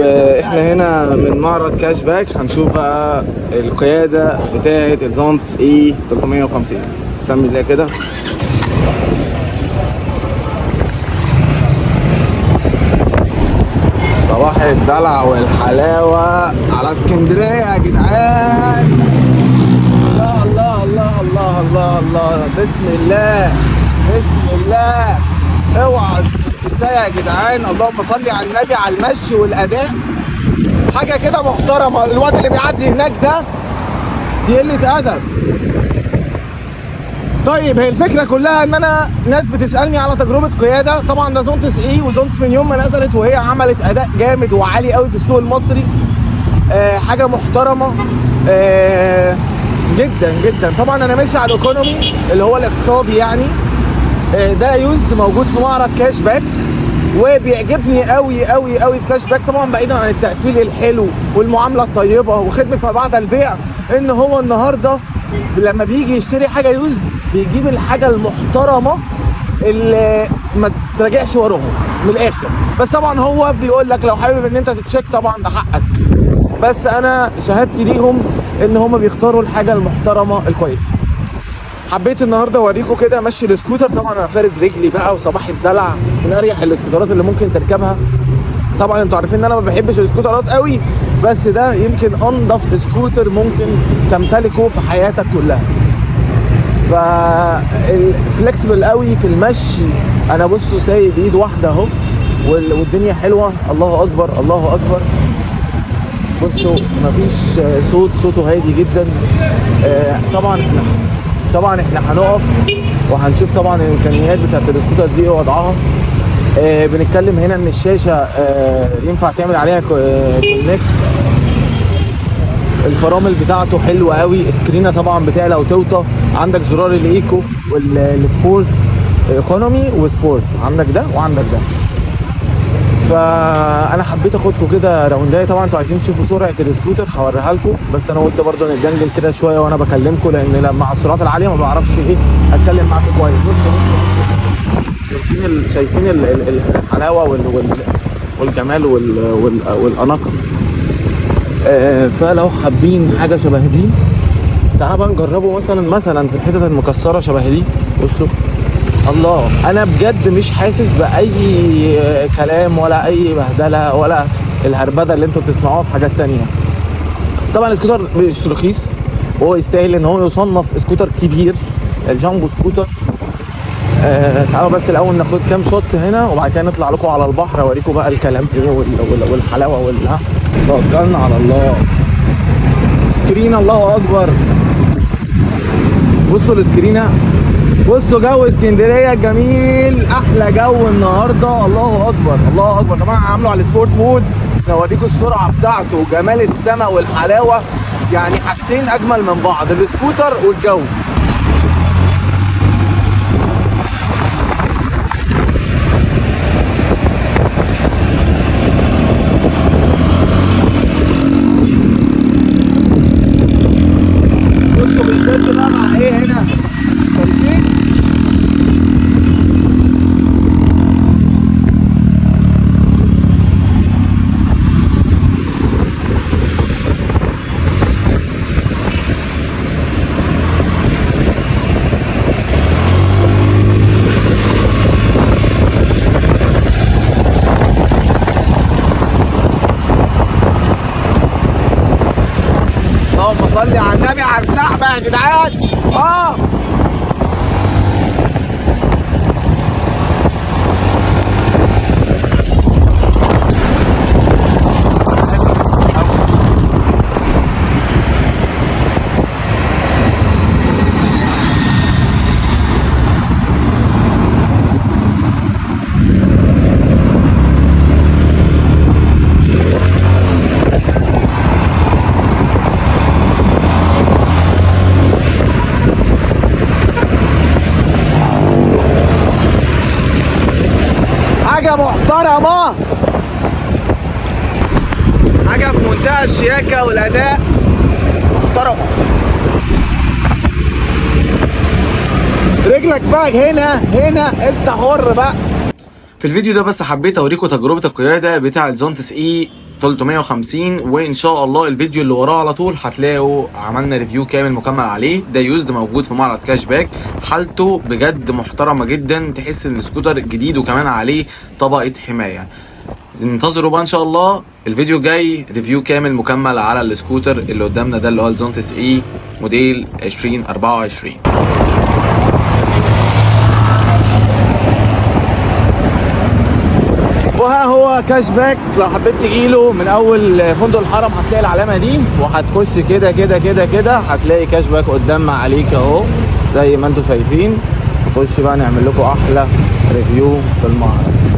طيب احنا هنا من معرض كاش باك، هنشوف بقى القيادة بتاعة الزونتس اي 350. بسم الله كده. صباح الدلع والحلاوة على اسكندرية يا جدعان. الله الله الله الله الله الله، بسم الله بسم الله. اوعى ازاي يا جدعان، اللهم صل على النبي على المشي والاداء، حاجه كده محترمه. الواد اللي بيعدي هناك ده دي قله ادب. طيب هي الفكره كلها ان انا ناس بتسالني على تجربه قياده. طبعا ده زونتس ايه، وزونتس من يوم ما نزلت وهي عملت اداء جامد وعالي قوي في السوق المصري. حاجه محترمه جدا جدا. طبعا انا ماشي على الايكونومي اللي هو الاقتصادي يعني. ده يوزد موجود في معرض كاش باك، وبيعجبني قوي قوي قوي في كاش باك. طبعا بعيدا عن التقفيل الحلو والمعامله الطيبه وخدمه ما بعد البيع، ان هو النهارده لما بيجي يشتري حاجه يوزد بيجيب الحاجه المحترمه اللي ما تراجعش وراهم من الاخر. بس طبعا هو بيقول لك لو حابب ان انت تتشيك طبعا ده حقك، بس انا شهادتي ليهم ان هم بيختاروا الحاجه المحترمه الكويسه. حبيت النهارده اوريكم كده مشي السكوتر. طبعا انا فارد رجلي بقى وصباح الدلع، من اريح السكوترات اللي ممكن تركبها. طبعا انتوا عارفين ان انا ما بحبش السكوترات قوي، بس ده يمكن انضف سكوتر ممكن تمتلكه في حياتك كلها. فالفلكسبل قوي في المشي. انا بصوا سايب ايد واحده اهو والدنيا حلوه. الله اكبر الله اكبر. بصوا مفيش صوته هادي جدا. طبعا احنا هنقف وهنشوف طبعا الامكانيات بتاعت السكوتر دي ايه وضعها. بنتكلم هنا ان الشاشه ينفع تعمل عليها كونكت. الفرامل بتاعته حلوه قوي. سكرينه طبعا بتعلى وتوطى. عندك زرار الايكو والسبورت، ايكونومي وسبورت، عندك ده وعندك ده. فانا حبيت اخدكم كده راوندايه. طبعا انتوا عايزين تشوفوا سرعه السكوتر هوريها لكم، بس انا قلت برضه نتجنجل كده شويه وانا بكلمكم، لان لما على السرعات العاليه ما بعرفش ايه اتكلم معاكم كويس. بصوا شايفين الحلاوه والجمال والاناقه. فلو حابين حاجه شبه دي تعالوا بقى نجربه مثلا في الحتت المكسره شبه دي. بصوا الله، انا بجد مش حاسس باي كلام ولا اي بهدله ولا الهربده اللي انتوا بتسمعوها في حاجات تانية. طبعا السكوتر مش رخيص وهو يستاهل ان هو يصنف سكوتر كبير، الجامبو سكوتر. تعالوا بس الاول ناخد كام شوت هنا وبعد كده نطلع لكم على البحر اوريكم بقى الكلام ايه والحلاوه توكلنا على الله. سكرين الله اكبر. بصوا السكرينه، بصوا جو اسكندريه الجميل، احلى جو النهارده. الله اكبر الله اكبر. طبعا عامله على السبورت مود عشان اوريكم السرعه بتاعته وجمال السماء والحلاوه، يعني حاجتين اجمل من بعض، السكوتر والجو. بصوا بيشد بقى مع ايه هنا، شايفين؟ اللهم صل على النبي على السحبه يا جدعان. حاجة محترمة، حاجة في منتهى الشياكة والأداء محترمة. رجلك بقى هنا انت حر بقى. في الفيديو ده بس حبيت اوريكم تجربة القيادة بتاع الزونتس اي 350. وان شاء الله الفيديو اللي وراه على طول هتلاقوا عملنا ريفيو كامل مكمل عليه. ده يوزد موجود في معرض كاش باك، حالته بجد محترمه جدا، تحس ان السكوتر جديد وكمان عليه طبقه حمايه. انتظروا بقى ان شاء الله الفيديو الجاي ريفيو كامل مكمل على السكوتر اللي قدامنا ده اللي هو الزونتس اي موديل 2024. وها هو كاش باك. لو حبيت تجيله من اول فندق الحرم هتلاقي العلامه دي، وهتخش كده كده كده كده هتلاقي كاش باك قدام معاليك اهو زي ما انتم شايفين. نخش بقى نعمل لكم احلى ريفيو في المعرض.